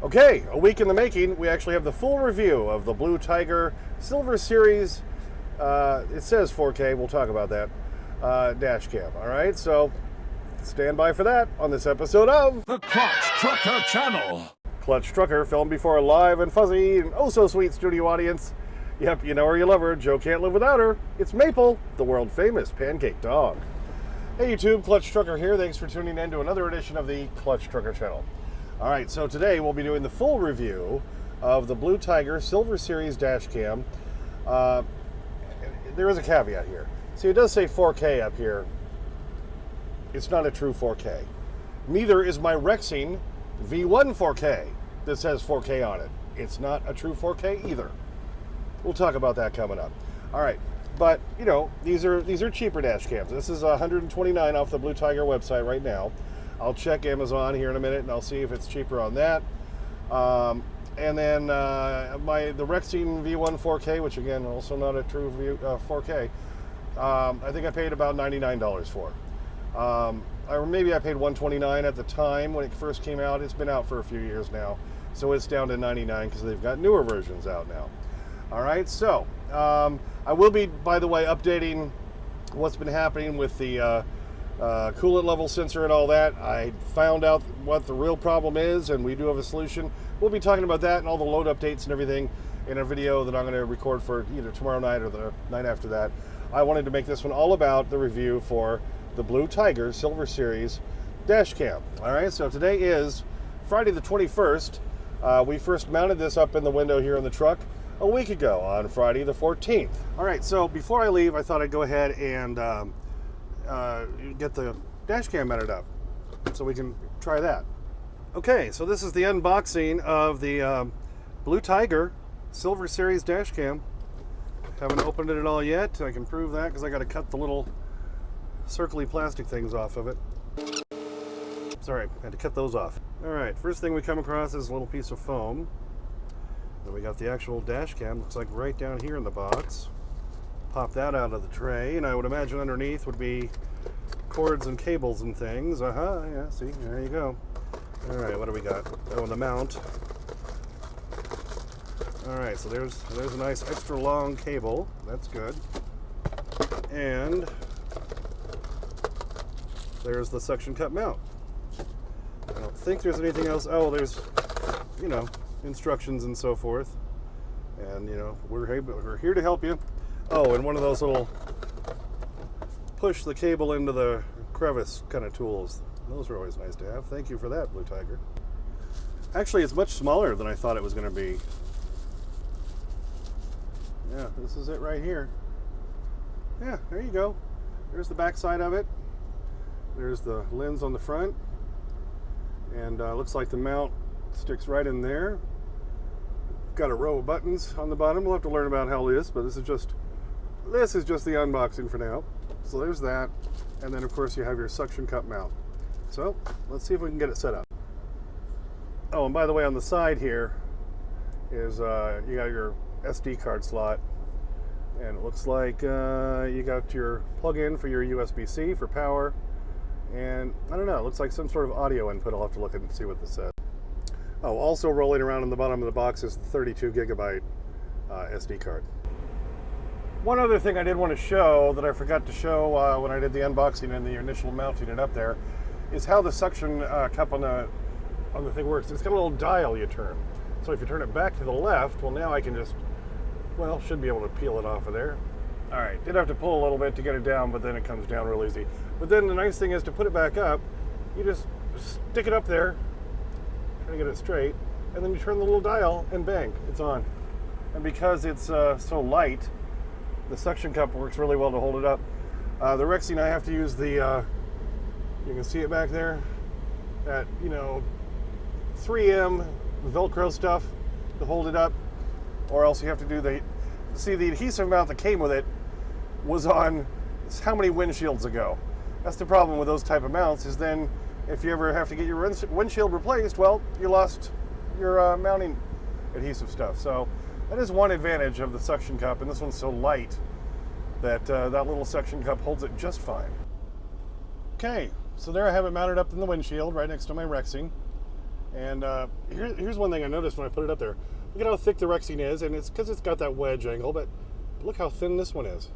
Okay, a week in the making, we actually have the full review of the Blue Tiger Silver Series. It says 4K, we'll talk about that, dash cam. All right, so stand by for that on this episode of The Clutch Trucker Channel. Clutch Trucker, filmed before a live and fuzzy and oh so sweet studio audience. Yep, you know her, you love her. Joe can't live without her. It's Maple, the world famous pancake dog. Hey YouTube, Clutch Trucker here. Thanks for tuning in to another edition of the Clutch Trucker Channel. All right, so today we'll be doing the full review of the Blue Tiger Silver Series dash cam. There is a caveat here. See, it does say 4K up here. It's not a true 4K. Neither is my Rexing V1 4K that says 4K on it. It's not a true 4K either. We'll talk about that coming up. All right, but you know, these are cheaper dash cams. This is $129 off the Blue Tiger website right now. I'll check Amazon here in a minute and I'll see if it's cheaper on that. And then the Rexing V1 4K, which again, also not a true 4K, I think I paid about $99 for. Or maybe I paid $129 at the time when it first came out. It's been out for a few years now, so it's down to $99 because they've got newer versions out now. All right, so I will be, by the way, updating what's been happening with the coolant level sensor and all that. I found out what the real problem is, and we do have a solution. We'll be talking about that and all the load updates and everything in a video that I'm going to record for either tomorrow night or the night after that. I wanted to make this one all about the review for the Blue Tiger Silver Series dash cam. All right, so today is Friday the 21st. We first mounted this up in the window here in the truck a week ago on Friday the 14th. All right, so before I leave, I thought I'd go ahead and get the dash cam mounted up so we can try that. Okay, so this is the unboxing of the Blue Tiger Silver Series dash cam. Haven't opened it at all yet. I can prove that because I got to cut the little circly plastic things off of it. Sorry, I had to cut those off. All right, first thing we come across is a little piece of foam. Then we got the actual dash cam, looks like right down here in the box. Pop that out of the tray, and I would imagine underneath would be cords and cables and things. Yeah, see, there you go. All right, what do we got? Oh, and the mount. All right, so there's a nice extra long cable. That's good. And there's the suction cup mount. I don't think there's anything else. Oh, there's, you know, instructions and so forth. And, you know, we're here to help you. Oh, and one of those little push the cable into the crevice kind of tools. Those are always nice to have. Thank you for that, Blue Tiger. Actually, it's much smaller than I thought it was going to be. Yeah, this is it right here. Yeah, there you go. There's the back side of it. There's the lens on the front. And looks like the mount sticks right in there. Got a row of buttons on the bottom. We'll have to learn about how it is, but this is just the unboxing for now. So there's that. And then of course you have your suction cup mount. So let's see if we can get it set up. Oh, and by the way, on the side here is you got your SD card slot. And it looks like you got your plug-in for your USB-C for power. And I don't know, it looks like some sort of audio input. I'll have to look and see what this says. Oh, also rolling around in the bottom of the box is the 32 gigabyte SD card. One other thing I did want to show that I forgot to show when I did the unboxing and the initial mounting it up there is how the suction cup on the thing works. It's got a little dial you turn. So if you turn it back to the left, well, now I can just, well, should be able to peel it off of there. All right, did have to pull a little bit to get it down, but then it comes down real easy. But then the nice thing is to put it back up, you just stick it up there, try to get it straight, and then you turn the little dial and bang, it's on. And because it's so light, the suction cup works really well to hold it up. The Rexing, I have to use the, you can see it back there, that, you know, 3M Velcro stuff to hold it up, or else you have to do the adhesive mount that came with it was on how many windshields ago. That's the problem with those type of mounts, is then if you ever have to get your windshield replaced, well, you lost your mounting adhesive stuff. So that is one advantage of the suction cup, and this one's so light that that little suction cup holds it just fine. Okay, so there I have it mounted up in the windshield right next to my Rexing. And here's one thing I noticed when I put it up there. Look at how thick the Rexing is, and it's because it's got that wedge angle, but look how thin this one is.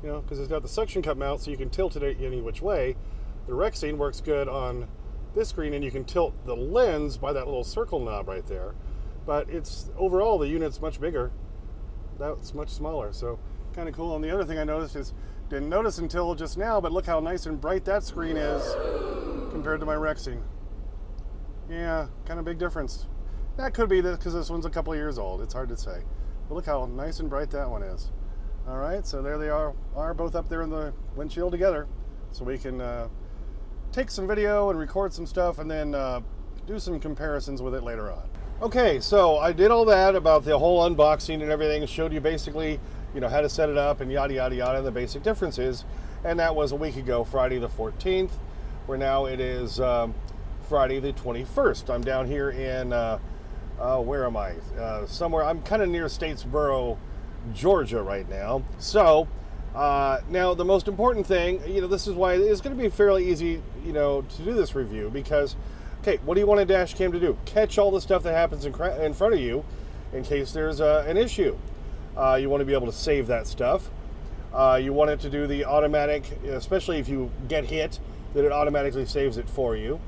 You know, because it's got the suction cup mount, so you can tilt it any which way. The Rexing works good on this screen, and you can tilt the lens by that little circle knob right there. But it's overall, the unit's much bigger. That's much smaller, so kind of cool. And the other thing I noticed is, didn't notice until just now, but look how nice and bright that screen is compared to my Rexing. Yeah, kind of big difference. That could be because this one's a couple of years old. It's hard to say. But look how nice and bright that one is. All right, so there they are both up there in the windshield together. So we can take some video and record some stuff and then do some comparisons with it later on. Okay, so I did all that about the whole unboxing and everything, showed you basically, you know, how to set it up and yada, yada, yada, and the basic differences. And that was a week ago, Friday the 14th, where now it is Friday the 21st. I'm down here in, where am I? Somewhere, I'm kind of near Statesboro, Georgia right now. So, now the most important thing, you know, this is why it's going to be fairly easy, you know, to do this review because, okay, what do you want a dash cam to do? Catch all the stuff that happens in front of you in case there's an issue. You want to be able to save that stuff. You want it to do the automatic, especially if you get hit, that it automatically saves it for you.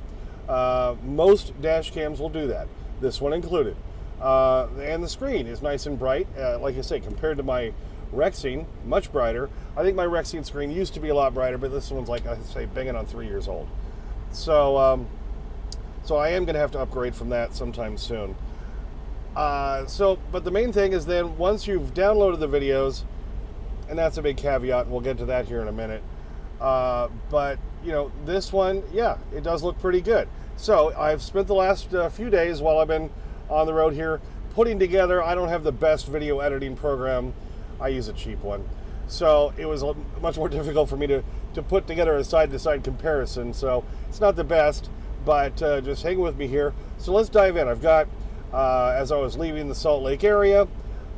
Most dash cams will do that, this one included. And the screen is nice and bright, like I say, compared to my Rexing, much brighter. I think my Rexing screen used to be a lot brighter, but this one's, like I say, banging on 3 years old. So, so I am going to have to upgrade from that sometime soon. But the main thing is then once you've downloaded the videos, and that's a big caveat, and we'll get to that here in a minute. But, you know, this one, yeah, it does look pretty good. So I've spent the last few days while I've been on the road here putting together. I don't have the best video editing program. I use a cheap one. So it was much more difficult for me to put together a side-to-side comparison. So it's not the best, but just hang with me here. So let's dive in. I've got, as I was leaving the Salt Lake area,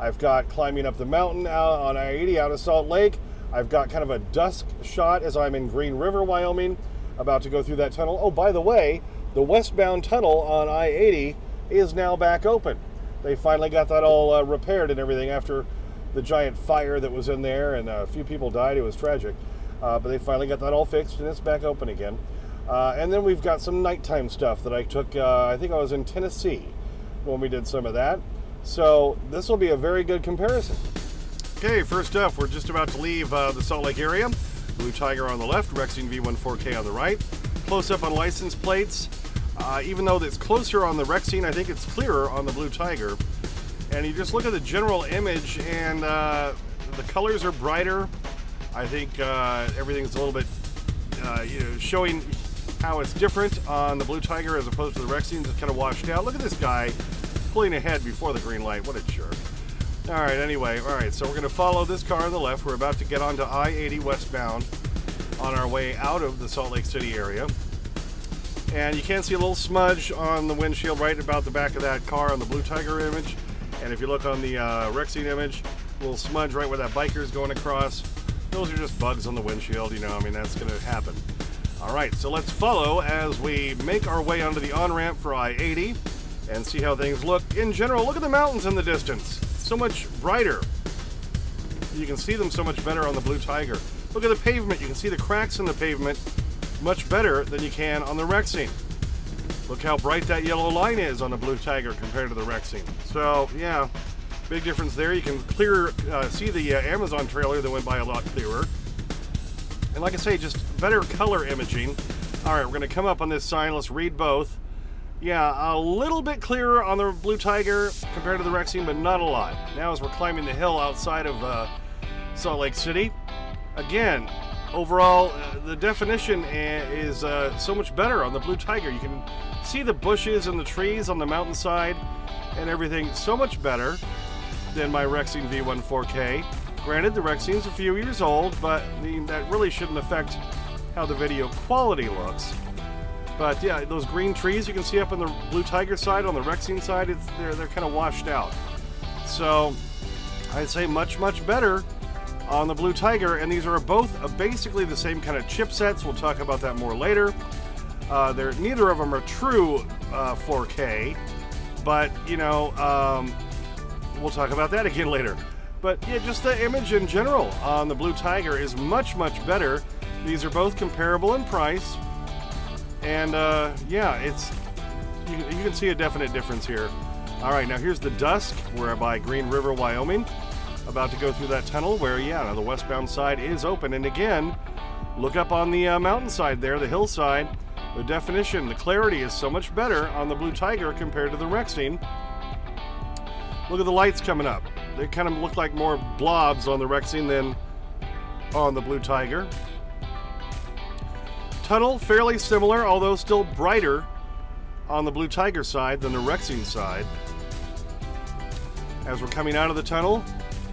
I've got climbing up the mountain out on I-80 out of Salt Lake. I've got kind of a dusk shot as I'm in Green River, Wyoming, about to go through that tunnel. Oh, by the way, the westbound tunnel on I-80 is now back open. They finally got that all repaired and everything after the giant fire that was in there, and a few people died. It was tragic. But they finally got that all fixed, and it's back open again. And then we've got some nighttime stuff that I took, I think I was in Tennessee when we did some of that. So this will be a very good comparison. Okay, first up, we're just about to leave the Salt Lake area. Blue Tiger on the left, Rexing V1 4K on the right. Close up on license plates. Even though it's closer on the Rexing, I think it's clearer on the Blue Tiger. And you just look at the general image, and the colors are brighter. I think everything's a little bit, you know, showing how it's different on the Blue Tiger as opposed to the Rexing. It's kind of washed out. Look at this guy pulling ahead before the green light. What a jerk. All right, anyway, all right, so we're going to follow this car on the left. We're about to get onto I-80 westbound on our way out of the Salt Lake City area. And you can see a little smudge on the windshield right about the back of that car on the Blue Tiger image. And if you look on the Rexing image, a little smudge right where that biker's going across. Those are just bugs on the windshield, you know, I mean, that's going to happen. All right, so let's follow as we make our way onto the on-ramp for I-80 and see how things look. In general, look at the mountains in the distance. So much brighter. You can see them so much better on the Blue Tiger. Look at the pavement. You can see the cracks in the pavement much better than you can on the Rexing. Look how bright that yellow line is on the Blue Tiger compared to the Rexing. So, yeah, big difference there. You can see the Amazon trailer that went by a lot clearer. And like I say, just better color imaging. All right, we're going to come up on this sign. Let's read both. Yeah, a little bit clearer on the Blue Tiger compared to the Rexing, but not a lot. Now as we're climbing the hill outside of Salt Lake City, again, overall, the definition is so much better on the Blue Tiger. You can see the bushes and the trees on the mountainside and everything so much better than my Rexing V1 4K. Granted, the Rexing's a few years old, but I mean, that really shouldn't affect how the video quality looks. But yeah, those green trees you can see up on the Blue Tiger side, on the Rexing side, they're kind of washed out. So I'd say much, much better on the Blue Tiger, and these are both basically the same kind of chipsets. We'll talk about that more later. Neither of them are true 4K, but you know, we'll talk about that again later. But yeah, just the image in general on the Blue Tiger is much better. These are both comparable in price, and yeah, it's you can see a definite difference here. All right, now here's the dusk. We're by Green River, Wyoming, about to go through that tunnel where, yeah, the westbound side is open. And again, look up on the mountainside there, the hillside. The definition, the clarity is so much better on the Blue Tiger compared to the Rexine. Look at the lights coming up. They kind of look like more blobs on the Rexine than on the Blue Tiger. Tunnel, fairly similar, although still brighter on the Blue Tiger side than the Rexine side. As we're coming out of the tunnel,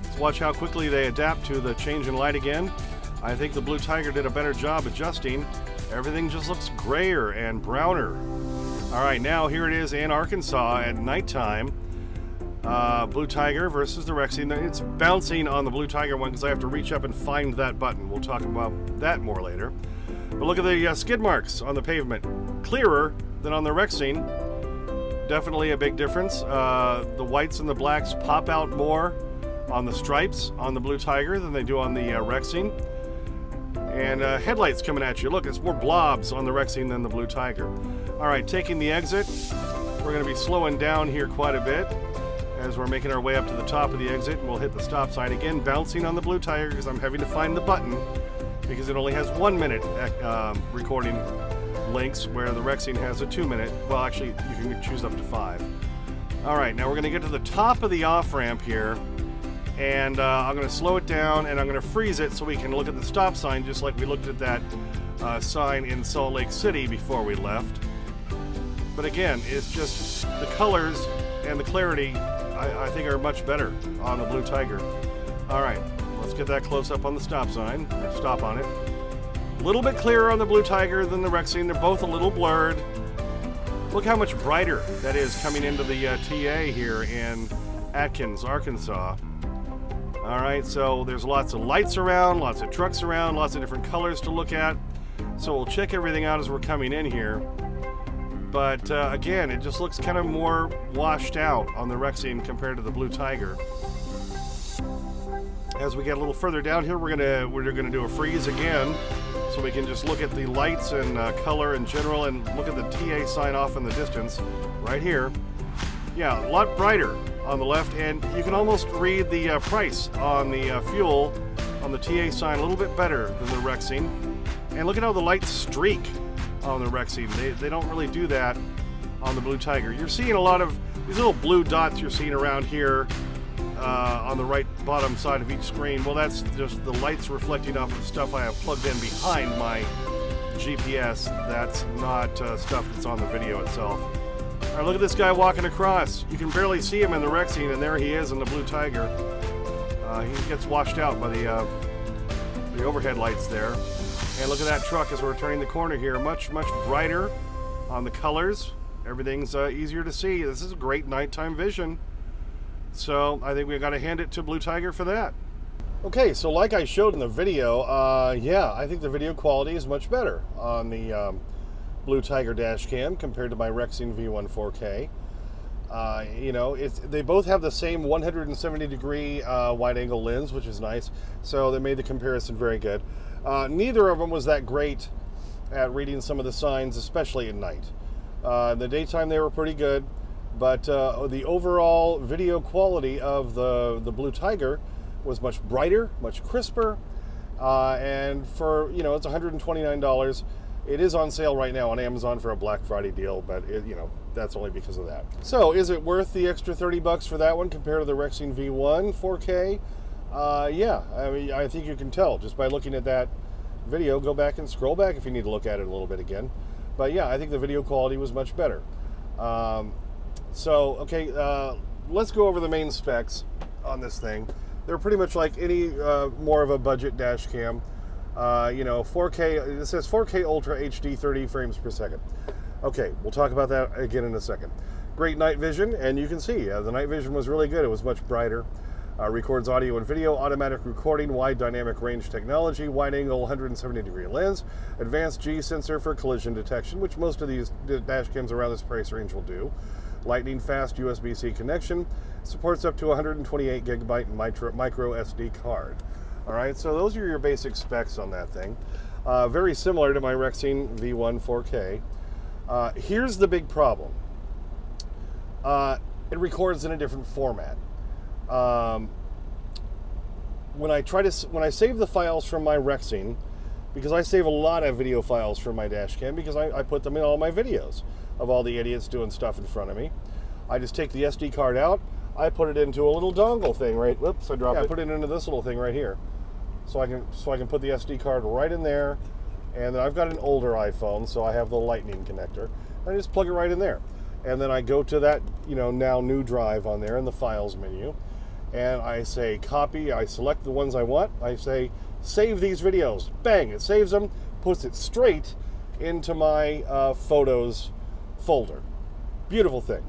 let's watch how quickly they adapt to the change in light again. I think the Blue Tiger did a better job adjusting. Everything just looks grayer and browner. All right, now here it is in Arkansas at nighttime. Blue Tiger versus the Rexine. It's bouncing on the Blue Tiger one because I have to reach up and find that button. We'll talk about that more later. But look at the skid marks on the pavement. Clearer than on the Rexine. Definitely a big difference. The whites and the blacks pop out more on the stripes on the Blue Tiger than they do on the Rexine. And headlights coming at you. Look, it's more blobs on the Rexine than the Blue Tiger. All right, taking the exit. We're going to be slowing down here quite a bit as we're making our way up to the top of the exit. And we'll hit the stop sign again, bouncing on the Blue Tiger because I'm having to find the button because it only has 1 minute recording links, where the Rexine has a 2 minute. Well, actually, you can choose up to 5. All right, now we're going to get to the top of the off-ramp here, and I'm going to slow it down, and I'm going to freeze it so we can look at the stop sign, just like we looked at that sign in Salt Lake City before we left. But again, it's just the colors and the clarity, I think, are much better on the Blue Tiger. All right, let's get that close up on the stop sign, or stop on it. A little bit clearer on the Blue Tiger than the Rexine. They're both a little blurred. Look how much brighter that is coming into the TA here in Atkins, Arkansas. All right, so there's lots of lights around, lots of trucks around, lots of different colors to look at. So we'll check everything out as we're coming in here. But again, it just looks kind of more washed out on the Rexine compared to the Blue Tiger. As we get a little further down here, we're gonna do a freeze again, so we can just look at the lights and color in general, and look at the TA sign off in the distance, right here. Yeah, a lot brighter on the left, and you can almost read the price on the fuel on the TA sign a little bit better than the Rexine. And look at how the lights streak on the Rexine. They don't really do that on the Blue Tiger. You're seeing a lot of these little blue dots you're seeing around here on the right bottom side of each screen. Well, that's just the lights reflecting off the stuff I have plugged in behind my GPS. That's not stuff that's on the video itself. All right, look at this guy walking across. You can barely see him in the Rexine, and there he is in the Blue Tiger. He gets washed out by the overhead lights there. And look at that truck as we're turning the corner here. Much brighter on the colors. Everything's easier to see. This is a great nighttime vision. So I think we've got to hand it to Blue Tiger for that. Okay, so like I showed in the video, yeah, I think the video quality is much better on the Blue Tiger dash cam compared to my Rexine V1 4K. You know, they both have the same 170 degree wide angle lens, which is nice. So they made the comparison very good. Neither of them was that great at reading some of the signs, especially at night. In the daytime they were pretty good, but the overall video quality of the Blue Tiger was much brighter, much crisper, and for, you know, it's $129. It is on sale right now on Amazon for a Black Friday deal, but you know, that's only because of that. So is it worth the extra $30 for that one compared to the Rexine V1 4K? Yeah, I mean, I think you can tell just by looking at that video. Go back and scroll back if you need to look at it a little bit again. But yeah, I think the video quality was much better. So, okay, let's go over the main specs on this thing. They're pretty much like any more of a budget dash cam. You know, 4K, it says 4K Ultra HD 30 frames per second. Okay, we'll talk about that again in a second. Great night vision, and you can see the night vision was really good. It was much brighter. Records audio and video, automatic recording, wide dynamic range technology, wide angle 170-degree lens, advanced G sensor for collision detection, which most of these dash cams around this price range will do. Lightning fast USB-C connection, supports up to 128 gigabyte micro SD card. All right, so those are your basic specs on that thing. Very similar to my Rexing V1 4K. Here's the big problem. It records in a different format. When I save the files from my Rexing, because I save a lot of video files from my dash cam because I put them in all my videos of all the idiots doing stuff in front of me. I just take the SD card out, I put it into a little dongle thing, right? Whoops, I dropped it. I put it into this little thing right here. So I can put the SD card right in there, and then I've got an older iPhone, so I have the Lightning connector. I just plug it right in there. And then I go to that, now new drive on there in the files menu, and I say copy, I select the ones I want, I say save these videos. Bang, it saves them, puts it straight into my photos folder. Beautiful thing.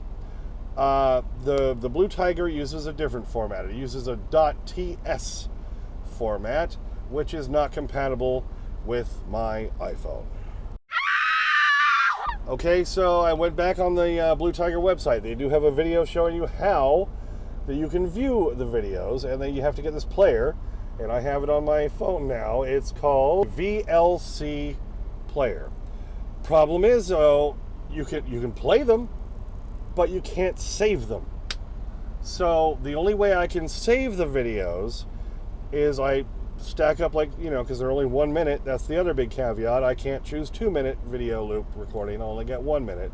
The Blue Tiger uses a different format. It uses a .ts format, which is not compatible with my iPhone. Okay, so I went back on the Blue Tiger website. They do have a video showing you how that you can view the videos, and then you have to get this player, and I have it on my phone now. It's called VLC Player. Problem is, though, you can play them, but you can't save them. So the only way I can save the videos is I stack up because they're only 1 minute. That's the other big caveat. I can't choose 2-minute video loop recording. I only get 1 minute.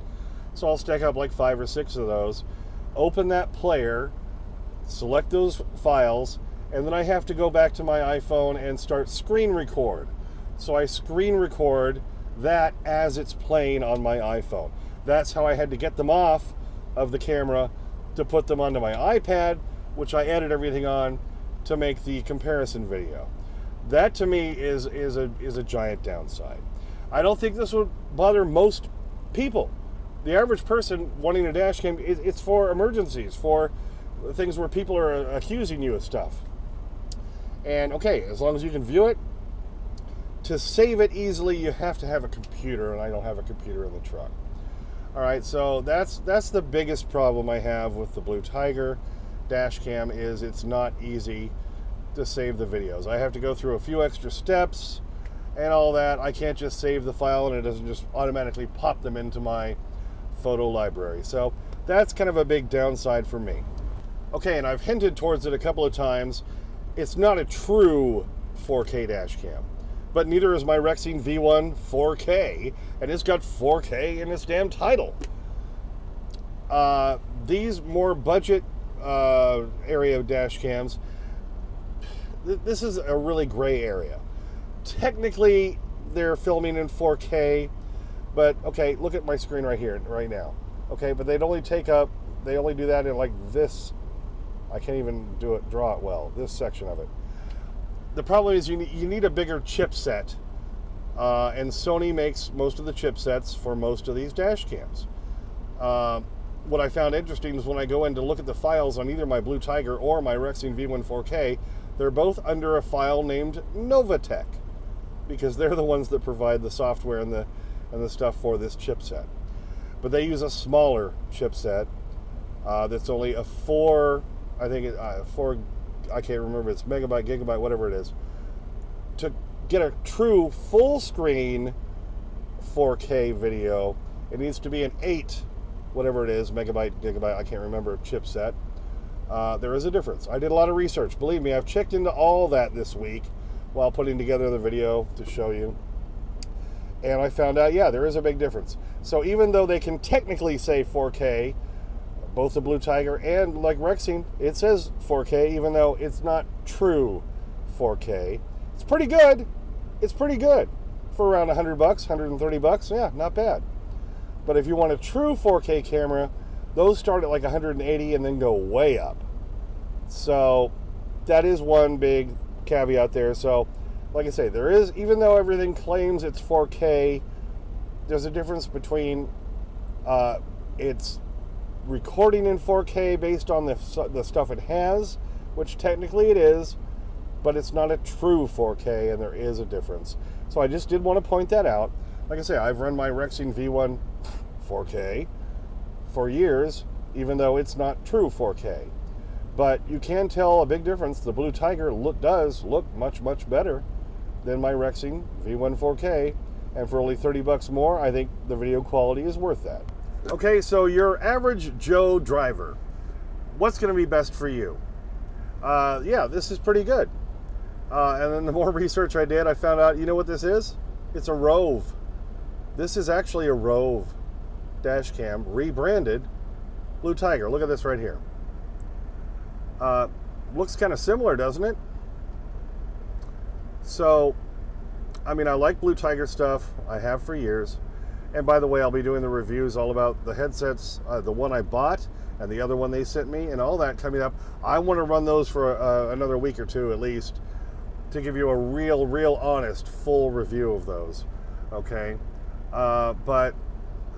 So I'll stack up 5 or 6 of those, open that player, select those files, and then I have to go back to my iPhone and start screen record. So I screen record that as it's playing on my iPhone. That's how I had to get them off of the camera to put them onto my iPad, which I edit everything on to make the comparison video. That to me is a giant downside. I don't think this would bother most people. The average person wanting a dash cam, it's for emergencies, for things where people are accusing you of stuff. And okay, as long as you can view it, to save it easily, you have to have a computer, and I don't have a computer in the truck. All right, so that's the biggest problem I have with the Blue Tiger dash cam is it's not easy to save the videos. I have to go through a few extra steps and all that. I can't just save the file and it doesn't just automatically pop them into my photo library. So that's kind of a big downside for me. Okay, and I've hinted towards it a couple of times. It's not a true 4K dash cam, but neither is my Rexing V1 4K, and it's got 4K in its damn title. These more budget area dash cams, this is a really gray area. Technically, they're filming in 4K, but okay, look at my screen right here, right now. Okay, but they only do that in this. I can't even draw it well, this section of it. The problem is you need a bigger chipset, and Sony makes most of the chipsets for most of these dash cams. What I found interesting is when I go in to look at the files on either my Blue Tiger or my Rexing V1 4K, they're both under a file named Novatech, because they're the ones that provide the software and the stuff for this chipset. But they use a smaller chipset that's only a 4, I can't remember, it's megabyte, gigabyte, whatever it is. To get a true full screen 4K video, it needs to be an 8, whatever it is, megabyte, gigabyte, I can't remember, chipset. There is a difference. I did a lot of research. Believe me, I've checked into all that this week while putting together the video to show you. And I found out, yeah, there is a big difference. So even though they can technically say 4K, both the Blue Tiger and like Rexing, it says 4K, even though it's not true 4K. It's pretty good. It's pretty good for around $100, $130. Yeah, not bad. But if you want a true 4K camera, those start at 180 and then go way up. So that is one big caveat there. So like I say, there is, even though everything claims it's 4K, there's a difference between it's recording in 4K based on the stuff it has, which technically it is, but it's not a true 4K, and there is a difference. So I just did want to point that out. Like I say, I've run my Rexing V1 4K for years, even though it's not true 4K. But you can tell a big difference. The Blue Tiger does look much, much better than my Rexing V1 4K. And for only $30 more, I think the video quality is worth that. Okay, so your average Joe driver, what's going to be best for you? Yeah, this is pretty good. And then the more research I did, I found out, you know what this is? It's a Rove. This is actually a Rove dash cam, rebranded Blue Tiger. Look at this right here. Looks kind of similar, doesn't it? So, I mean, I like Blue Tiger stuff. I have for years. And by the way, I'll be doing the reviews all about the headsets, the one I bought and the other one they sent me and all that coming up. I want to run those for another week or two at least to give you a real honest, full review of those. Okay? But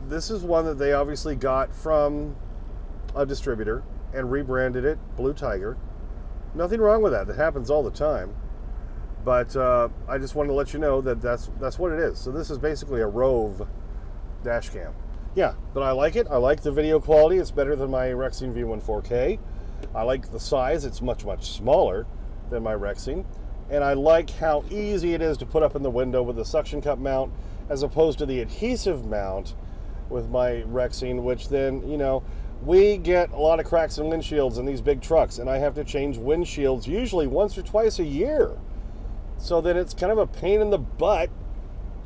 this is one that they obviously got from a distributor and rebranded it Blue Tiger. Nothing wrong with that. That happens all the time. But I just wanted to let you know that that's what it is. So this is basically a Rove dash cam. Yeah, but I like it. I like the video quality. It's better than my Rexing V1 4K. I like the size. It's much smaller than my Rexing. And I like how easy it is to put up in the window with the suction cup mount as opposed to the adhesive mount with my Rexing, which then, you know, we get a lot of cracks in windshields in these big trucks, and I have to change windshields usually once or twice a year. So then it's kind of a pain in the butt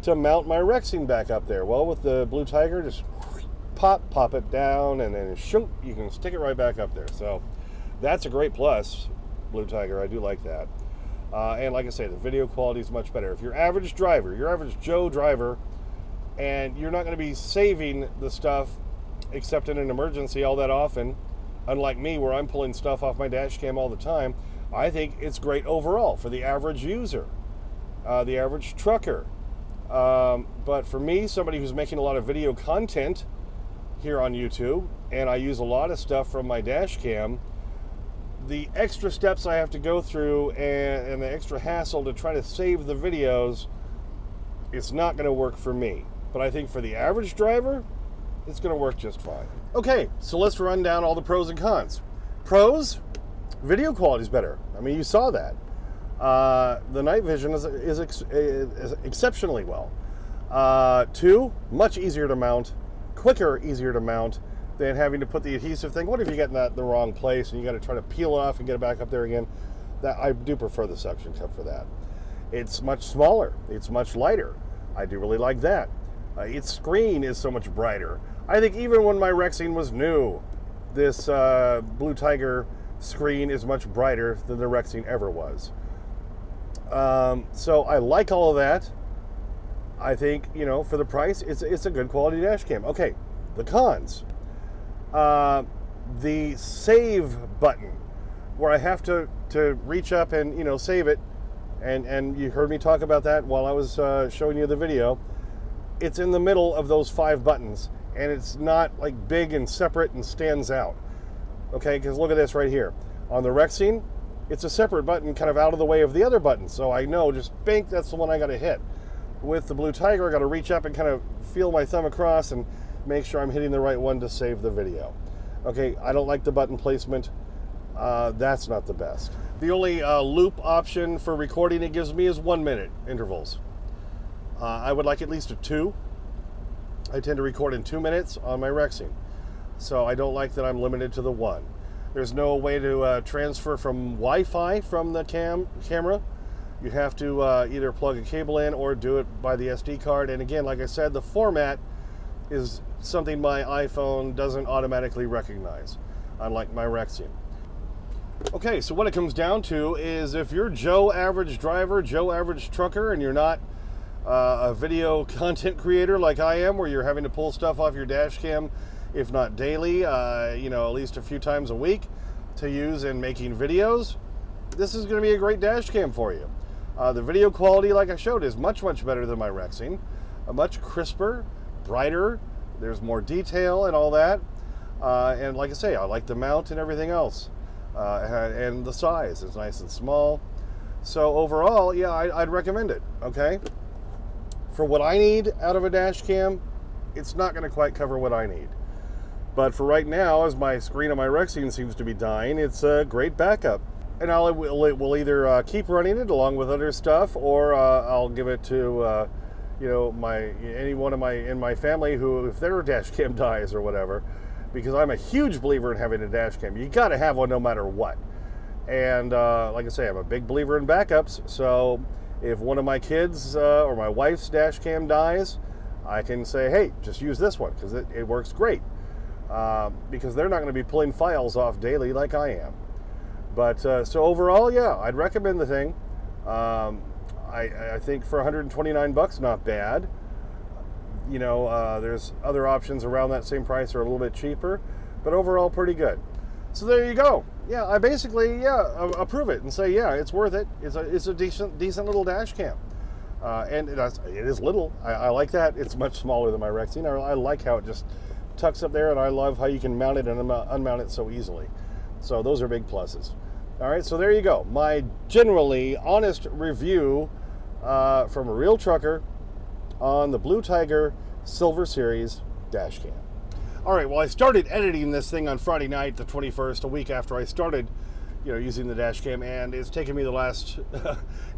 to mount my Rexing back up there. Well, with the Blue Tiger, just pop it down, and then shoot, you can stick it right back up there. So that's a great plus, Blue Tiger. I do like that. And like I say, the video quality is much better. If you're average driver, your average Joe driver, and you're not going to be saving the stuff except in an emergency all that often, unlike me where I'm pulling stuff off my dash cam all the time, I think it's great overall for the average user, the average trucker. But for me, somebody who's making a lot of video content here on YouTube, and I use a lot of stuff from my dash cam, the extra steps I have to go through and the extra hassle to try to save the videos, it's not going to work for me. But I think for the average driver, it's going to work just fine. Okay, so let's run down all the pros and cons. Pros, video quality is better. I mean, you saw that. The night vision is exceptionally well. 2, much easier to mount, quicker, easier to mount than having to put the adhesive thing. What if you get in the wrong place and you got to try to peel it off and get it back up there again? That I do prefer the suction cup for that. It's much smaller. It's much lighter. I do really like that. Its screen is so much brighter. I think even when my Rexing was new, this Blue Tiger screen is much brighter than the Rexing ever was. So I like all of that. I think, you know, for the price, it's a good quality dash cam. Okay, the cons. The save button, where I have to reach up and, you know, save it, and you heard me talk about that while I was showing you the video. It's in the middle of those 5 buttons, and it's not like big and separate and stands out. Okay, because look at this right here. On the Rexing, it's a separate button kind of out of the way of the other buttons, so I know just bink, that's the one I got to hit. With the Blue Tiger, I got to reach up and kind of feel my thumb across and make sure I'm hitting the right one to save the video. Okay, I don't like the button placement. That's not the best. The only loop option for recording it gives me is 1-minute intervals. I would like at least a 2. I tend to record in 2 minutes on my Rexing, so I don't like that I'm limited to the 1. There's no way to transfer from Wi-Fi from the camera. You have to either plug a cable in or do it by the SD card. And again, like I said, the format is something my iPhone doesn't automatically recognize, unlike my Rexing. Okay, so what it comes down to is if you're Joe average driver, Joe average trucker, and you're not a video content creator like I am, where you're having to pull stuff off your dash cam, if not daily, you know, at least a few times a week to use in making videos, this is going to be a great dash cam for you. The video quality, like I showed, is much better than my Rexing. Much crisper, brighter, there's more detail and all that. And like I say, I like the mount and everything else. and the size is nice and small. So overall, yeah, I'd recommend it. Okay, for what I need out of a dash cam, it's not going to quite cover what I need. But for right now, as my screen on my Rexine seems to be dying, it's a great backup. And it will either keep running it along with other stuff, or I'll give it to anyone in my family who, if their dash cam dies or whatever, because I'm a huge believer in having a dash cam. You got to have one no matter what. And like I say, I'm a big believer in backups. So if one of my kids or my wife's dash cam dies, I can say, hey, just use this one because it works great. Because they're not going to be pulling files off daily like I am. But so overall, yeah, I'd recommend the thing. I think for $129, not bad. You know, there's other options around that same price are a little bit cheaper, but overall pretty good. So there you go. Yeah, I basically approve it and say, yeah, it's worth it. It's a decent little dash cam, and it is little. I like that. It's much smaller than my Rexine. I like how it just tucks up there, and I love how you can mount it and unmount it so easily. So those are big pluses. All right, so there you go. My generally honest review from a real trucker on the Blue Tiger Silver Series dash cam. All right, well, I started editing this thing on Friday night, the 21st, a week after I started, using the dash cam, and it's taken me the last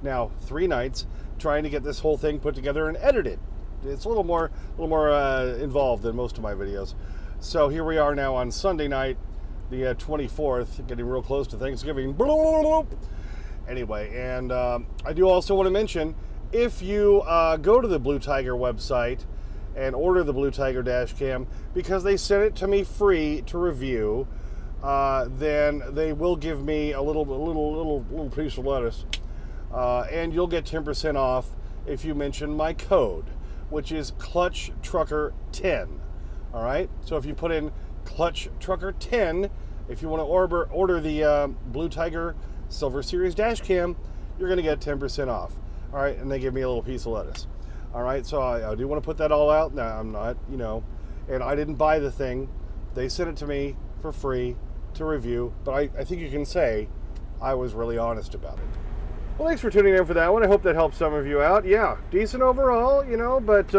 now 3 nights trying to get this whole thing put together and edited. It's a little more involved than most of my videos. So here we are now on Sunday night, the 24th, getting real close to Thanksgiving. Anyway, and I do also want to mention, if you go to the Blue Tiger website and order the Blue Tiger dash cam, because they sent it to me free to review, then they will give me a little piece of lettuce, and you'll get 10% off if you mention my code, which is ClutchTrucker10. All right, so if you put in ClutchTrucker10, if you want to order the Blue Tiger Silver Series dash cam, you're going to get 10% off. All right, and they give me a little piece of lettuce. All right, so I do want to put that all out. Now, I'm not, and I didn't buy the thing. They sent it to me for free to review, but I think you can say I was really honest about it. Well, thanks for tuning in for that one. I hope that helps some of you out. Yeah, decent overall, but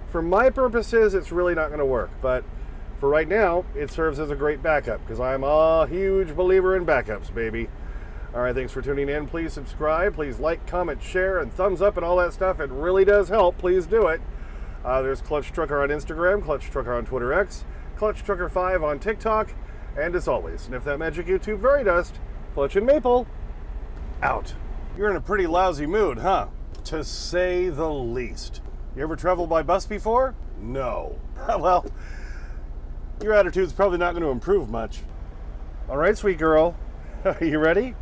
for my purposes, it's really not going to work. But for right now, it serves as a great backup because I'm a huge believer in backups, baby. All right, thanks for tuning in. Please subscribe. Please like, comment, share, and thumbs up and all that stuff. It really does help. Please do it. There's Clutch Trucker on Instagram, Clutch Trucker on Twitter X, Clutch Trucker 5 on TikTok, and as always, sniff that magic YouTube fairy dust. Clutch and Maple, out. You're in a pretty lousy mood, huh? To say the least. You ever traveled by bus before? No. Well, your attitude's probably not going to improve much. All right, sweet girl. Are you ready?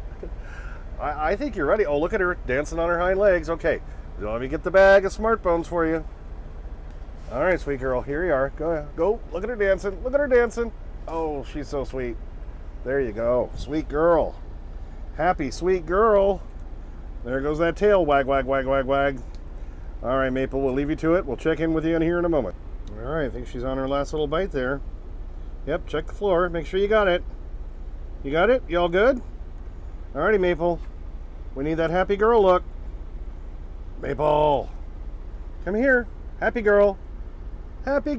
I think you're ready. Oh, look at her dancing on her hind legs. Okay, let me get the bag of smart bones for you. All right, sweet girl, here you are. Go. Look at her dancing. Look at her dancing. Oh, she's so sweet. There you go. Sweet girl. Happy sweet girl. There goes that tail. Wag, wag, wag, wag, wag. All right, Maple, we'll leave you to it. We'll check in with you in here in a moment. All right, I think she's on her last little bite there. Yep, check the floor. Make sure you got it. You got it? You all good? Alrighty, Maple. We need that happy girl look. Maple. Come here. Happy girl. Happy